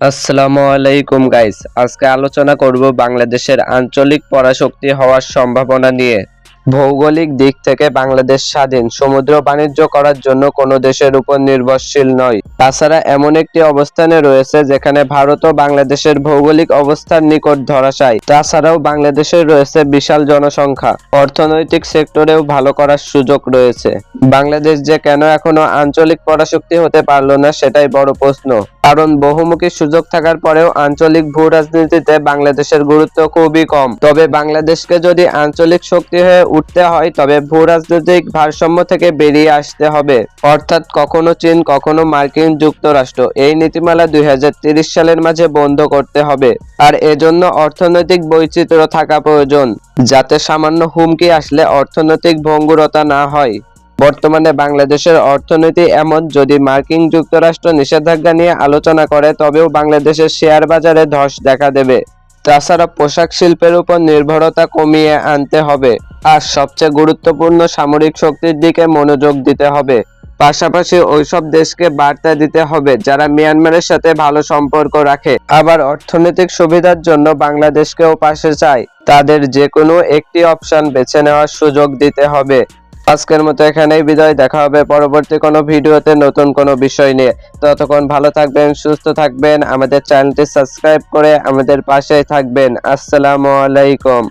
আসসালামু আলাইকুম গাইস, আজকে আলোচনা করব বাংলাদেশের আঞ্চলিক পরাশক্তি হওয়ার সম্ভাবনা নিয়ে। ভৌগোলিক দিক থেকে বাংলাদেশ স্বাধীন, সমুদ্র বাণিজ্য করার জন্য কোনো দেশের উপর নির্ভরশীল নয়। তাছাড়া এমন একটি অবস্থানে রয়েছে যেখানে ভারত ও বাংলাদেশের ভৌগোলিক অবস্থান নিকট ধরাশায়ী। তাছাড়াও বাংলাদেশের রয়েছে বিশাল জনসংখ্যা, অর্থনৈতিক সেক্টরেও ভালো করার সুযোগ রয়েছে। বাংলাদেশ যে কেন এখনো আঞ্চলিক পরাশক্তি হতে পারল না সেটাই বড় প্রশ্ন। কারণ বহুমুখী সুযোগ থাকার পরেও আঞ্চলিক ভূ রাজনীতিতে বাংলাদেশের গুরুত্ব খুবই কম। তবে বাংলাদেশকে যদি আঞ্চলিক শক্তি হয়ে উঠতে হয় তবে ভূ রাজনৈতিক ভারসাম্য থেকে বেরিয়ে আসতে হবে। অর্থাৎ কখনো চীন, কখনো মার্কিন যুক্তরাষ্ট্র এই নীতিমালা 2030 সালের মাঝে বন্ধ করতে হবে। আর এজন্য অর্থনৈতিক বৈচিত্র্য থাকা প্রয়োজন, যাতে সামান্য হুমকি আসলে অর্থনৈতিক ভঙ্গুরতা না হয়। বর্তমানে বাংলাদেশের অর্থনীতি এমন, যদি মার্কিন যুক্তরাষ্ট্র নিষেধাজ্ঞা নিয়ে আলোচনা করে তবেও বাংলাদেশের শেয়ার বাজারে ধস দেখা দেবে। তাছাড়া পোশাক শিল্পের উপর নির্ভরতা কমিয়ে আনতে হবে। আর সবচেয়ে গুরুত্বপূর্ণ, সামরিক শক্তির দিকে মনোযোগ দিতে হবে। পাশাপাশি ওইসব দেশকে বার্তা দিতে হবে যারা মিয়ানমারের সাথে ভালো সম্পর্ক রাখে, আবার অর্থনৈতিক সুবিধার জন্য বাংলাদেশকেও পাশে চায়, তাদের যে কোনো একটি অপশন বেছে নেওয়ার সুযোগ দিতে হবে। আজকের মতো এখানেই বিদায়, দেখা হবে পরবর্তী কোনো ভিডিওতে নতুন কোনো বিষয় নিয়ে। ততক্ষণ ভালো থাকবেন, সুস্থ থাকবেন, আমাদের চ্যানেলটি সাবস্ক্রাইব করে আমাদের পাশেই থাকবেন। আসসালামু আলাইকুম।